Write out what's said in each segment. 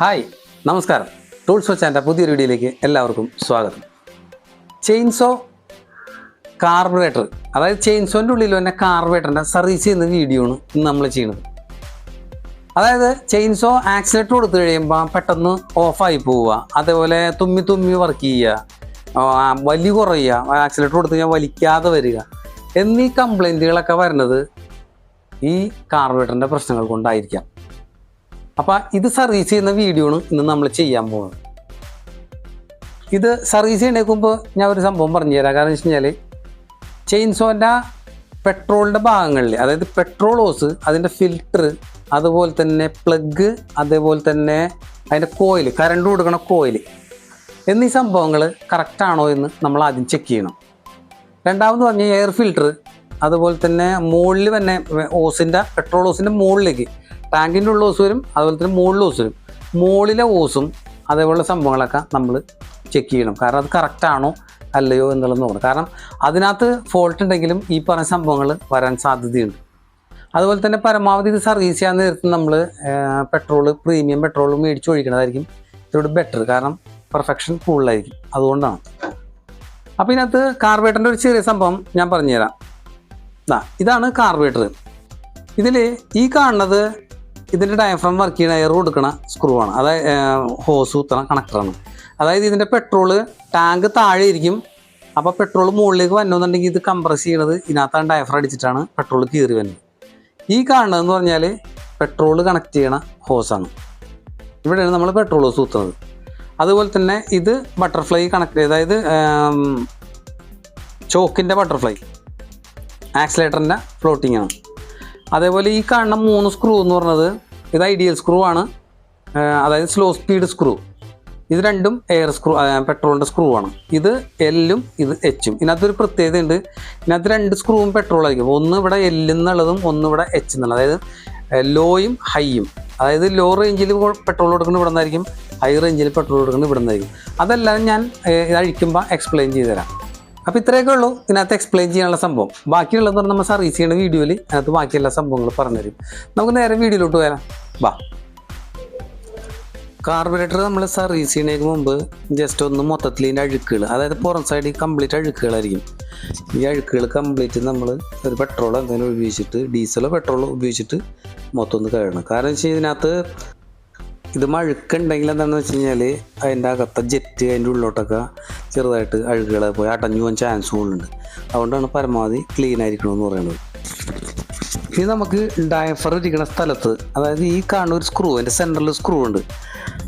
Hi, നമസ്കാരം. Tools വെച്ചാൻ്റെ പുതിയൊരു വീഡിയോയിലേക്ക് എല്ലാവർക്കും സ്വാഗതം. ചെയിൻസോ കാർബറേറ്റർ, അതായത് ചെയിൻസോൻ്റെ ഉള്ളിൽ തന്നെ കാർബറേറ്ററിൻ്റെ സർവീസ് ചെയ്യുന്ന വീഡിയോ ആണ് ഇന്ന് നമ്മൾ ചെയ്യുന്നത്. അതായത് ചെയിൻസോ ആക്സിലേറ്റർ കൊടുത്തു കഴിയുമ്പോൾ പെട്ടെന്ന് ഓഫായി പോവുക, അതേപോലെ തുമ്മി വർക്ക് ചെയ്യുക, വലി കുറയുക, ആക്സിലേറ്റർ കൊടുത്തു കഴിഞ്ഞാൽ വലിക്കാതെ വരിക എന്നീ കംപ്ലൈൻറ്റുകളൊക്കെ വരുന്നത് ഈ കാർബറേറ്ററിൻ്റെ പ്രശ്നങ്ങൾ കൊണ്ടായിരിക്കാം. അപ്പോൾ ഇത് സർവീസ് ചെയ്യുന്ന വീഡിയോ ആണ് ഇന്ന് നമ്മൾ ചെയ്യാൻ പോകുന്നത്. ഇത് സർവീസ് ചെയ്യുന്നതിന് മുമ്പ് ഞാൻ ഒരു സംഭവം പറഞ്ഞു തരാം. കാരണം എന്ന് വെച്ച് കഴിഞ്ഞാൽ ചെയിൻസോൻ്റെ പെട്രോളിൻ്റെ ഭാഗങ്ങളിൽ, അതായത് പെട്രോൾ ഹോസ്, അതിൻ്റെ ഫിൽറ്റർ, അതുപോലെ തന്നെ പ്ലഗ്, അതേപോലെ തന്നെ അതിൻ്റെ കോയിൽ, കറണ്ട് കൊടുക്കണ കോയിൽ എന്നീ സംഭവങ്ങൾ കറക്റ്റാണോ എന്ന് നമ്മൾ ആദ്യം ചെക്ക് ചെയ്യണം. രണ്ടാമത് പറഞ്ഞാൽ എയർ ഫിൽറ്റർ, അതുപോലെ തന്നെ മുകളിൽ തന്നെ ഓസിൻ്റെ, പെട്രോൾ ഓസിൻ്റെ മുകളിലേക്ക് ടാങ്കിൻ്റെ ഉള്ള ഓസ് വരും, അതുപോലെ തന്നെ മുകളിൽ ഓസ് വരും. മുകളിലെ ഓസും അതേപോലുള്ള സംഭവങ്ങളൊക്കെ നമ്മൾ ചെക്ക് ചെയ്യണം. കാരണം അത് കറക്റ്റാണോ അല്ലയോ എന്നുള്ളത് നോക്കണം. കാരണം അതിനകത്ത് ഫോൾട്ട് ഉണ്ടെങ്കിലും ഈ പറഞ്ഞ സംഭവങ്ങൾ വരാൻ സാധ്യതയുണ്ട്. അതുപോലെ തന്നെ പരമാവധി ഇത് സർവീസ് ചെയ്യാൻ നേരത്ത് നമ്മൾ പ്രീമിയം പെട്രോൾ മേടിച്ച് ഒഴിക്കണതായിരിക്കും ഇതോട് ബെറ്റർ. കാരണം പെർഫെക്ഷൻ കൂടുതലായിരിക്കും, അതുകൊണ്ടാണ്. അപ്പോൾ ഇതിനകത്ത് കാർബറേറ്ററിൻ്റെ ഒരു ചെറിയ സംഭവം ഞാൻ പറഞ്ഞുതരാം. ഇതാണ് കാർബറേറ്റർ. ഇതിൽ ഈ കാണുന്നത് ഇതിൻ്റെ ഡയഫ്രം വർക്ക് ചെയ്യുന്ന എയർ കൊടുക്കണ സ്ക്രൂ ആണ്, അതായത് ഹോസ് കുത്തണ കണക്ടറാണ്. അതായത് ഇതിൻ്റെ പെട്രോള് ടാങ്ക് താഴെ ഇരിക്കും. അപ്പോൾ പെട്രോൾ മുകളിലേക്ക് വരണമെന്നുണ്ടെങ്കിൽ ഇത് കംപ്രസ് ചെയ്യണത് ഇതിനകത്താണ്, ഡയഫ്രം അടിച്ചിട്ടാണ് പെട്രോൾ കീറി വരുന്നത്. ഈ കാണുന്നതെന്ന് പറഞ്ഞാൽ പെട്രോൾ കണക്ട് ചെയ്യണ ഹോസാണ്. ഇവിടെയാണ് നമ്മൾ പെട്രോൾ ഹോസ് കുത്തുന്നത്. അതുപോലെ തന്നെ ഇത് ബട്ടർഫ്ലൈ കണക്ട്, അതായത് ചോക്കിൻ്റെ ബട്ടർഫ്ലൈ, ആക്സിലേറ്ററിൻ്റെ ഫ്ലോട്ടിംഗ് ആണ്. അതേപോലെ ഈ കാണുന്ന 3 സ്ക്രൂ എന്ന് പറഞ്ഞത് ഇത് ഐഡിയൽ സ്ക്രൂ ആണ്, അതായത് സ്ലോ സ്പീഡ് സ്ക്രൂ. ഇത് രണ്ടും എയർ സ്ക്രൂ, പെട്രോളിൻ്റെ സ്ക്രൂ ആണ്. ഇത് എല്ലും ഇത് എച്ചും. ഇതിനകത്തൊരു പ്രത്യേകത ഉണ്ട്. ഇതിനകത്ത് 2 സ്ക്രൂവും പെട്രോൾ ആയിരിക്കും. ഒന്ന് ഇവിടെ എല്ല് എന്നുള്ളതും ഒന്ന് ഇവിടെ എച്ച് എന്നുള്ളത്, അതായത് ലോയും ഹൈയും. അതായത് ലോ റേഞ്ചിൽ പെട്രോൾ കൊടുക്കുന്നത് ഇവിടെ നിന്നായിരിക്കും, ഹൈ റേഞ്ചിൽ പെട്രോൾ കൊടുക്കുന്നത് ഇവിടെ നിന്നായിരിക്കും. അതെല്ലാം ഞാൻ ഇത് അഴിക്കുമ്പോൾ എക്സ്പ്ലെയിൻ ചെയ്തു തരാം. അപ്പോൾ ഇത്രയൊക്കെ ഉള്ളൂ ഇതിനകത്ത് എക്സ്പ്ലെയിൻ ചെയ്യാനുള്ള സംഭവം. ബാക്കിയുള്ളതെന്ന് പറഞ്ഞാൽ നമ്മൾ സർവീസ് ചെയ്യുന്ന വീഡിയോയിൽ അതിനകത്ത് ബാക്കിയെല്ലാ സംഭവങ്ങൾ പറഞ്ഞുതരും. നമുക്ക് നേരെ വീഡിയോയിലോട്ട് വരാം. കാർബറേറ്റർ നമ്മൾ സർവീസ് ചെയ്യുന്നതിന് മുമ്പ് ജസ്റ്റ് ഒന്ന് മൊത്തത്തിൽ ഇതിൻ്റെ അഴുക്കുകൾ, അതായത് പുറം സൈഡിൽ കംപ്ലീറ്റ് അഴുക്കുകളായിരിക്കും. ഈ അഴുക്കുകൾ കംപ്ലീറ്റ് നമ്മൾ ഒരു പെട്രോളോ എന്തെങ്കിലും ഉപയോഗിച്ചിട്ട്, ഡീസലോ പെട്രോളോ ഉപയോഗിച്ചിട്ട് മൊത്തം ഒന്ന് കഴുകണം. കാരണം വെച്ച് കഴിഞ്ഞാൽ ഇതിനകത്ത് ഇത് അഴുക്കുണ്ടെങ്കിൽ എന്താണെന്ന് വെച്ച് കഴിഞ്ഞാൽ അതിൻ്റെ അകത്തെ ജെറ്റ്, അതിൻ്റെ ഉള്ളിലോട്ടൊക്കെ ചെറുതായിട്ട് അഴുകുകൾ പോയി അടഞ്ഞു പോകാൻ ചാൻസ് കൂടുതലുണ്ട്. അതുകൊണ്ടാണ് പരമാവധി ക്ലീൻ ആയിരിക്കണമെന്ന് പറയുന്നത്. ഇനി നമുക്ക് ഡയഫർ ഇരിക്കുന്ന സ്ഥലത്ത്, അതായത് ഈ കാണുന്ന ഒരു സ്ക്രൂ, അതിൻ്റെ സെൻറ്ററിൽ സ്ക്രൂ ഉണ്ട്.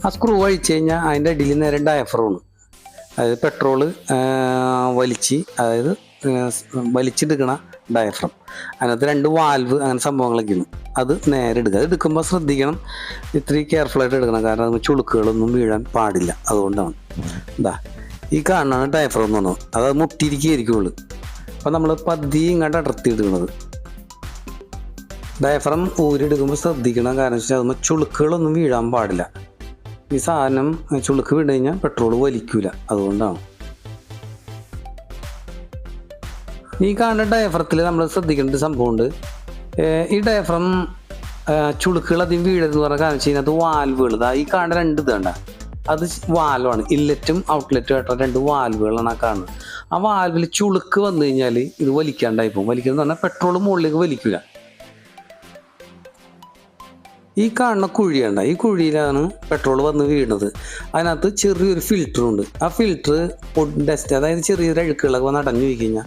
ആ സ്ക്രൂ അഴിച്ച് കഴിഞ്ഞാൽ അതിൻ്റെ അടിയിൽ നേരെ ഡയഫറാണ്, അതായത് പെട്രോള് വലിച്ചെടുക്കണ ഡയഫ്രം. അതിനകത്ത് 2 വാൽവ് അങ്ങനെ സംഭവങ്ങളൊക്കെയാണ്. അത് നേരെ എടുക്കുക. അത് എടുക്കുമ്പോൾ ശ്രദ്ധിക്കണം, ഇത്തിരി കെയർഫുള്ളായിട്ട് എടുക്കണം. കാരണം അത് ചുളുക്കുകളൊന്നും വീഴാൻ പാടില്ല. അതുകൊണ്ടാണ് ഈ കാണുന്നതാണ് ഡയഫ്രം എന്ന് പറഞ്ഞത്. അത് മുട്ടിയിരിക്കുകയായിരിക്കുള്ളൂ. അപ്പോൾ നമ്മൾ പതിയെ ഇങ്ങോട്ട് അടർത്തി എടുക്കുന്നത്. ഡയഫ്രം ഊരിയെടുക്കുമ്പോൾ ശ്രദ്ധിക്കണം. കാരണം വെച്ചാൽ അതുമ്പോൾ ചുളുക്കുകളൊന്നും വീഴാൻ പാടില്ല. ഈ സാധനം ചുളുക്ക് വീണ് കഴിഞ്ഞാൽ പെട്രോൾ വലിക്കൂല. അതുകൊണ്ടാണ് ഈ കാണുന്ന ഡയഫ്രത്തിൽ നമ്മൾ ശ്രദ്ധിക്കേണ്ട ഒരു സംഭവമുണ്ട്. ഈ ഡയഫ്രം ചുളുക്കുകൾ അധികം വീഴരുതെന്ന് പറഞ്ഞാൽ കാരണം വെച്ച് കഴിഞ്ഞാൽ അത് വാൽവുകൾ, ഈ കാണുന്ന 2 ഇതുണ്ട, അത് വാൽവാണ്. ഇല്ലറ്റും ഔട്ട്ലെറ്റും ആയിട്ടുള്ള 2 വാൽവുകളാണ് ആ കാണുന്നത്. ആ വാൽവിൽ ചുളുക്ക് വന്നു കഴിഞ്ഞാൽ ഇത് വലിക്കാണ്ടായി പോകും. വലിക്കുന്നത് പറഞ്ഞാൽ പെട്രോൾ മുകളിലേക്ക് വലിക്കില്ല. ഈ കാണുന്ന കുഴിയുണ്ട്, ഈ കുഴിയിലാണ് പെട്രോൾ വന്ന് വീണത്. അതിനകത്ത് ചെറിയൊരു ഫിൽറ്ററുണ്ട്. ആ ഫിൽറ്റർ ഡസ്റ്റ്, അതായത് ചെറിയൊരു അഴുക്കുകളൊക്കെ വന്ന് അടഞ്ഞു പോയി കഴിഞ്ഞാൽ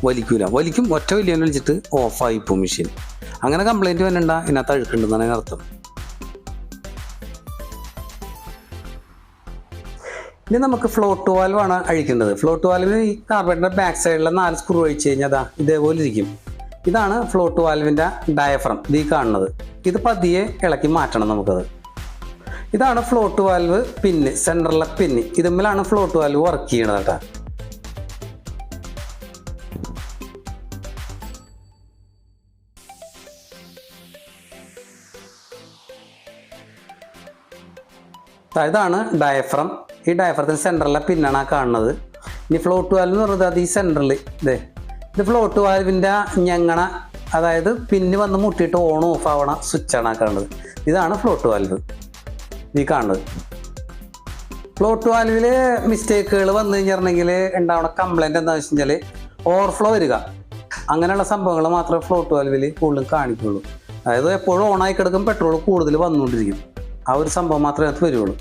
വലിക്കും. ഒറ്റ വലിയ വലിച്ചിട്ട് ഓഫായി പോകും മെഷീൻ. അങ്ങനെ കംപ്ലൈൻറ്റ് വരണ്ട, ഇതിനകത്ത് അഴുക്കുണ്ടെന്നാണ് അതിനർത്ഥം. ഇനി നമുക്ക് ഫ്ലോട്ട് വാൽവാണ് അഴിക്കേണ്ടത്. ഫ്ലോട്ട് വാൽവിന് ഈ കാർബറേറ്ററിൻ്റെ ബാക്ക് സൈഡിലെ 4 സ്ക്രൂ അഴിച്ച് കഴിഞ്ഞാൽ ഇതേപോലെ ഇരിക്കും. ഇതാണ് ഫ്ലോട്ട് വാൽവിൻ്റെ ഡയഫ്രം, ഈ കാണുന്നത്. ഇത് പതിയെ ഇളക്കി മാറ്റണം നമുക്കത്. ഇതാണ് ഫ്ലോട്ട് വാൽവ് പിന്ന്, സെൻറ്ററിലെ പിന്ന്. ഇതുമ്മലാണ് ഫ്ലോട്ട് വാൽവ് വർക്ക് ചെയ്യണത് കേട്ടോ. ഇതാണ് ഡയഫ്രം. ഈ ഡയഫ്രത്തിന് സെൻറ്ററിലെ പിന്നാണ് കാണുന്നത്. ഇനി ഫ്ലോട്ട് വാൽവ് എന്ന് പറയുന്നത് അത് ഈ സെൻറ്ററിൽ ഇത് ഫ്ലോട്ട് വാൽവിൻ്റെ ഞങ്ങണ, അതായത് പിന്ന് വന്ന് മുട്ടിയിട്ട് ഓൺ ഓഫ് ആവണ സ്വിച്ചാണ് കാണുന്നത്. ഇതാണ് ഫ്ലോട്ട് വാൽവ്. ഈ കാണുന്നത്. ഫ്ലോട്ട് വാൽവിൽ മിസ്റ്റേക്കുകൾ വന്നു കഴിഞ്ഞിട്ടുണ്ടെങ്കിൽ ഉണ്ടാവുന്ന കംപ്ലൈൻറ്റ് എന്താണെന്ന് വെച്ച് കഴിഞ്ഞാൽ ഓവർഫ്ലോ വരിക, അങ്ങനെയുള്ള സംഭവങ്ങൾ മാത്രമേ ഫ്ലോട്ട് വാൽവിൽ കൂടുതലും കാണിക്കുള്ളൂ. അതായത് എപ്പോഴും ഓണായി കിടക്കും പെട്രോൾ കൂടുതൽ വന്നുകൊണ്ടിരിക്കും, ആ ഒരു സംഭവം മാത്രമേ അത് വരുള്ളൂ.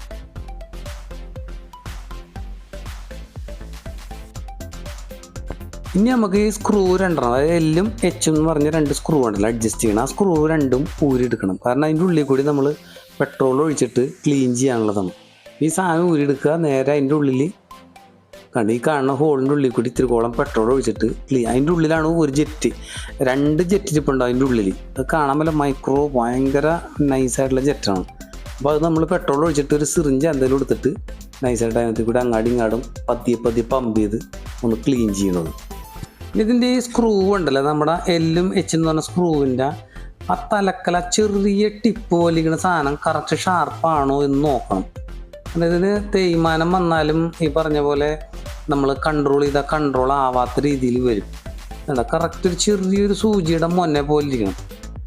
ഇനി നമുക്ക് ഈ സ്ക്രൂ രണ്ടെണ്ണം, അതായത് എല്ലും എച്ചും എന്ന് പറഞ്ഞ 2 സ്ക്രൂ ഉണ്ടല്ലോ അഡ്ജസ്റ്റ് ചെയ്യണം. ആ സ്ക്രൂ രണ്ടും ഊരിയെടുക്കണം. കാരണം അതിൻ്റെ ഉള്ളിൽ കൂടി നമ്മൾ പെട്രോൾ ഒഴിച്ചിട്ട് ക്ലീൻ ചെയ്യാനുള്ളതാണ്. ഈ സാധനം ഊരിയെടുക്കുക, നേരെ അതിൻ്റെ ഉള്ളിൽ കണ്ട് ഈ കാണുന്ന ഹോളിൻ്റെ ഉള്ളിൽ കൂടി ഇത്തിരിക്കോളം പെട്രോൾ ഒഴിച്ചിട്ട് അതിൻ്റെ ഉള്ളിലാണ് ഒരു ജെറ്റ്, 2 ജെറ്റ് ഇരിപ്പുണ്ട് അതിൻ്റെ ഉള്ളിൽ. അത് കാണാൻ പറ്റില്ല, മൈക്രോ ഭയങ്കര നൈസായിട്ടുള്ള ജെറ്റാണ്. അപ്പോൾ അത് നമ്മൾ പെട്രോൾ ഒഴിച്ചിട്ട് ഒരു സിറിഞ്ച് എന്തെങ്കിലും എടുത്തിട്ട് നൈസായിട്ട് അതിനകത്ത് കൂടി അങ്ങാടി ഇങ്ങാടും പതിയെ പമ്പ് ചെയ്ത് ഒന്ന് ക്ലീൻ ചെയ്യണത്. ഇതിൻ്റെ ഈ സ്ക്രൂ ഉണ്ടല്ലോ, നമ്മുടെ എല്ലും എച്ചും എന്ന് പറഞ്ഞ സ്ക്രൂവിൻ്റെ ആ തലക്കല ചെറിയ ടിപ്പ് പോലിരിക്കുന്ന സാധനം കറക്റ്റ് ഷാർപ്പാണോ എന്ന് നോക്കണം. ഇതിന് തേയ്മാനം വന്നാലും ഈ പറഞ്ഞ പോലെ നമ്മൾ കൺട്രോൾ ചെയ്താൽ കൺട്രോൾ ആവാത്ത രീതിയിൽ വരും. കറക്റ്റ് ഒരു ചെറിയൊരു സൂചിയുടെ മൊന പോലെ ഇരിക്കണം.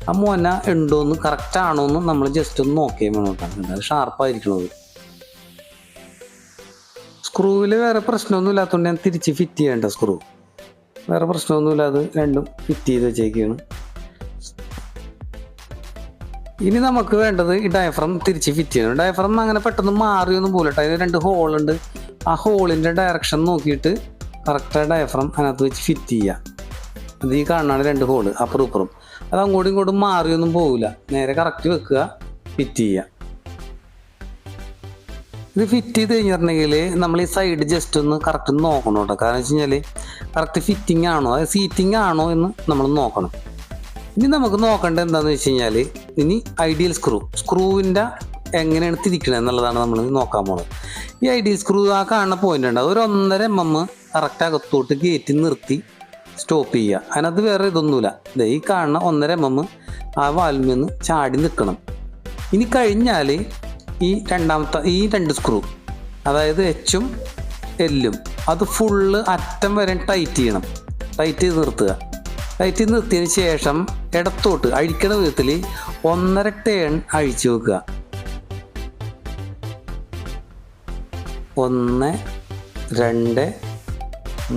ആ മൊന ഉണ്ടോയെന്ന് കറക്റ്റ് ആണോ എന്ന് നമ്മൾ ജസ്റ്റ് ഒന്ന് നോക്കിയാൽ വേണം കേട്ടോ. അത് ഷാർപ്പായിരിക്കണത്. സ്ക്രൂവിൽ വേറെ പ്രശ്നമൊന്നും ഇല്ലാത്തതുകൊണ്ട് ഞാൻ തിരിച്ച് ഫിറ്റ് ചെയ്യേണ്ട സ്ക്രൂ വേറെ പ്രശ്നമൊന്നുമില്ല, അത് രണ്ടും ഫിറ്റ് ചെയ്ത് വെച്ചേക്കാണ്. ഇനി നമുക്ക് വേണ്ടത് ഈ ഡയഫ്രം തിരിച്ച് ഫിറ്റ് ചെയ്യണം. ഡയഫ്രം അങ്ങനെ പെട്ടെന്ന് മാറിയൊന്നും പോലും കേട്ടോ. അതിന് 2 ഹോളുണ്ട്. ആ ഹോളിൻ്റെ ഡയറക്ഷൻ നോക്കിയിട്ട് കറക്റ്റായ ഡയഫ്രം അതിനകത്ത് വെച്ച് ഫിറ്റ് ചെയ്യുക. അത് ഈ കാണാണ് 2 ഹോള് അപ്പുറം ഇപ്പുറം. അത് അങ്ങോട്ടും ഇങ്ങോട്ടും മാറിയൊന്നും പോകില്ല, നേരെ കറക്റ്റ് വെക്കുക, ഫിറ്റ് ചെയ്യുക. ഇത് ഫിറ്റ് ചെയ്ത് കഴിഞ്ഞിട്ടുണ്ടെങ്കിൽ നമ്മൾ ഈ സൈഡ് ജസ്റ്റ് ഒന്ന് കറക്റ്റ് നോക്കണം കേട്ടോ. കാരണം വെച്ച് കഴിഞ്ഞാൽ കറക്റ്റ് ഫിറ്റിംഗ് ആണോ, അതായത് സീറ്റിംഗ് ആണോ എന്ന് നമ്മൾ നോക്കണം. ഇനി നമുക്ക് നോക്കേണ്ടത് എന്താണെന്ന് വെച്ച് കഴിഞ്ഞാൽ ഇനി ഐഡിയൽ സ്ക്രൂവിൻ്റെ എങ്ങനെയാണ് തിരിക്കണത് എന്നുള്ളതാണ് നമ്മൾ നോക്കാൻ പോകുന്നത്. ഈ ഐഡിയൽ സ്ക്രൂ ആ കാണുന്ന പോയിന്റ് ഉണ്ട്, ഒരു 1.5 mm കറക്റ്റ് അകത്തോട്ട് കയറ്റി നിർത്തി സ്റ്റോപ്പ് ചെയ്യുക. അതിനകത്ത് വേറെ ഇതൊന്നുമില്ല. ഈ കാണുന്ന 1.5 mm ആ വാൽവിൽ നിന്ന് ചാടി നിൽക്കണം. ഇനി കഴിഞ്ഞാൽ ഈ 2 സ്ക്രൂ, അതായത് എച്ചും എല്ലും, അത് ഫുള്ള് അറ്റം വരെ ടൈറ്റ് ചെയ്യണം. ടൈറ്റ് ചെയ്ത് നിർത്തുക. ടൈറ്റ് ചെയ്ത് നിർത്തിയതിന് ശേഷം ഇടത്തോട്ട് അഴിക്കണ വിധത്തിൽ 1.5 ടേൺ അഴിച്ചു വെക്കുക. 1, 2,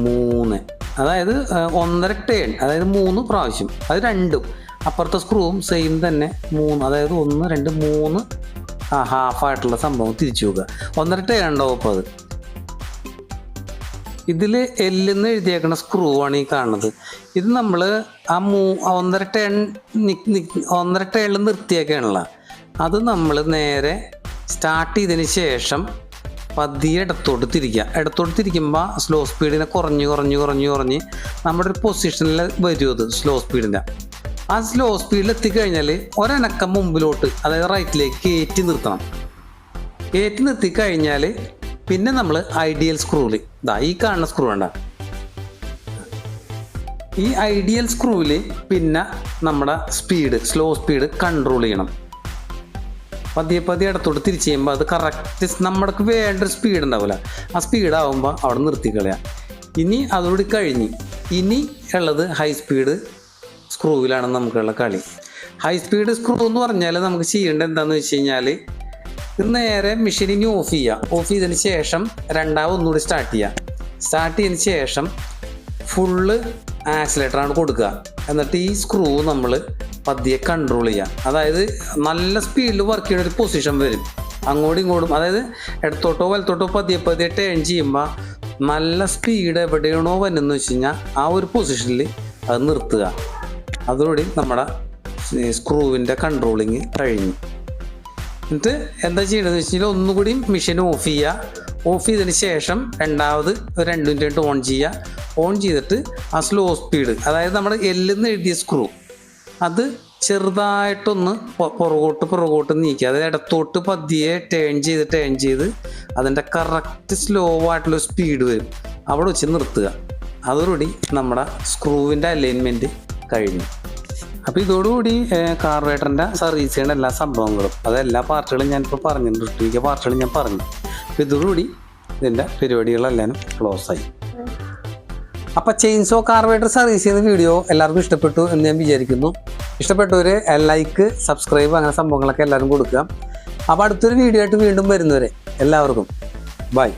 3, അതായത് 1.5 ടേൺ, അതായത് 3 പ്രാവശ്യം. അത് രണ്ടും അപ്പുറത്തെ സ്ക്രൂവും സെയിം തന്നെ 3, അതായത് 1, 2, 3 ഹാഫായിട്ടുള്ള സംഭവം തിരിച്ചു വെക്കുക. 1.5 ടേൺ ഉണ്ടാവും. അപ്പോൾ അത് ഇതിൽ എല്ലെന്ന് എഴുതിയേക്കുന്ന സ്ക്രൂ ആണ് ഈ കാണുന്നത്. ഇത് നമ്മൾ ആ 1.5 ടേണിൽ നിർത്തിയേക്കാണുള്ള. അത് നമ്മൾ നേരെ സ്റ്റാർട്ട് ചെയ്തതിന് ശേഷം പതിയെ ഇടത്തോട്ട് തിരിക്കുമ്പോൾ സ്ലോ സ്പീഡിനെ കുറഞ്ഞ് നമ്മുടെ ഒരു പൊസിഷനിൽ വരും. അത് സ്ലോ സ്പീഡിൻ്റെ ആ സ്ലോ സ്പീഡിൽ എത്തിക്കഴിഞ്ഞാൽ ഒരനക്കം മുമ്പിലോട്ട്, അതായത് റൈറ്റിലേക്ക് കയറ്റി നിർത്തണം. കയറ്റി നിർത്തി കഴിഞ്ഞാൽ പിന്നെ നമ്മൾ ഐഡിയൽ സ്ക്രൂവിൽ ഈ കാണുന്ന സ്ക്രൂ വേണ്ട, ഈ ഐഡിയൽ സ്ക്രൂവിൽ പിന്നെ നമ്മുടെ സ്ലോ സ്പീഡ് കൺട്രോൾ ചെയ്യണം. പതിയെ ഇടത്തോട്ട് തിരിച്ച് ചെയ്യുമ്പോൾ അത് കറക്റ്റ് നമ്മൾക്ക് വേണ്ട സ്പീഡ് ഉണ്ടാവില്ല, ആ സ്പീഡാകുമ്പോൾ അവിടെ നിർത്തിക്കളയാം. ഇനി അതോട് കഴിഞ്ഞ് ഇനി ഉള്ളത് ഹൈ സ്പീഡ് സ്ക്രൂവിലാണ് നമുക്കുള്ള കളി. ഹൈ സ്പീഡ് സ്ക്രൂ എന്ന് പറഞ്ഞാൽ നമുക്ക് ചെയ്യേണ്ടത് എന്താണെന്ന് വെച്ച് കഴിഞ്ഞാൽ ഇത് നേരെ മെഷീനിനെ ഓഫ് ചെയ്തതിന് ശേഷം ഒന്നുകൂടി സ്റ്റാർട്ട് ചെയ്തതിന് ശേഷം ഫുള്ള് ആക്സിലേറ്ററാണ് കൊടുക്കുക. എന്നിട്ട് ഈ സ്ക്രൂ നമ്മൾ പതിയെ കൺട്രോൾ ചെയ്യുക. അതായത് നല്ല സ്പീഡിൽ വർക്ക് ചെയ്യുന്ന ഒരു പൊസിഷൻ വരും, അങ്ങോട്ടും ഇങ്ങോട്ടും. അതായത് ഇടത്തോട്ടോ വലത്തോട്ടോ പതിയെ ടേൺ ചെയ്യുമ്പോൾ നല്ല സ്പീഡ് എവിടെയാണോ വരുന്നതെന്ന് വെച്ച് കഴിഞ്ഞാൽ ആ ഒരു പൊസിഷനിൽ അത് നിർത്തുക. അതോടെ നമ്മുടെ സ്ക്രൂവിൻ്റെ കൺട്രോളിങ് കഴിഞ്ഞു. എന്നിട്ട് എന്താ ചെയ്യണമെന്ന് വെച്ച് കഴിഞ്ഞാൽ ഒന്നുകൂടി മെഷീൻ ഓഫ് ചെയ്തതിന് ശേഷം 2 മിനിറ്റ് ഓൺ ചെയ്തിട്ട് ആ സ്ലോ സ്പീഡ്, അതായത് നമ്മുടെ എല്ലെന്ന് എഴുതിയ സ്ക്രൂ, അത് ചെറുതായിട്ടൊന്ന് പുറകോട്ട് നീക്കുക. അതായത് ഇടത്തോട്ട് പതിയെ ടേൺ ചെയ്ത് അതിൻ്റെ കറക്റ്റ് സ്ലോ ആയിട്ടുള്ള സ്പീഡ് വരും, അവിടെ വെച്ച് നിർത്തുക. അതോടുകൂടി നമ്മുടെ സ്ക്രൂവിൻ്റെ അലൈൻമെൻറ്റ് കഴിഞ്ഞു. അപ്പോൾ ഇതോടുകൂടി കാർബറേറ്ററിൻ്റെ സർവീസ് ചെയ്യേണ്ട എല്ലാ സംഭവങ്ങളും, അതെല്ലാ പാർട്ടുകളും ഞാനിപ്പോൾ പറഞ്ഞിട്ടുണ്ട്, ഒട്ടുമിക്ക പാർട്ടുകളും ഞാൻ പറഞ്ഞു. അപ്പോൾ ഇതോടുകൂടി ഇതിൻ്റെ പരിപാടികളെല്ലാം ക്ലോസ് ആയി. അപ്പോൾ ചെയിൻസോ കാർബറേറ്റർ സർവീസ് ചെയ്യുന്ന വീഡിയോ എല്ലാവർക്കും ഇഷ്ടപ്പെട്ടു എന്ന് ഞാൻ വിചാരിക്കുന്നു. ഇഷ്ടപ്പെട്ടവർ ലൈക്ക്, സബ്സ്ക്രൈബ് അങ്ങനെ സംഭവങ്ങളൊക്കെ എല്ലാവരും കൊടുക്കുക. അപ്പോൾ അടുത്തൊരു വീഡിയോ ആയിട്ട് വീണ്ടും വരുന്നവരെ എല്ലാവർക്കും ബൈ.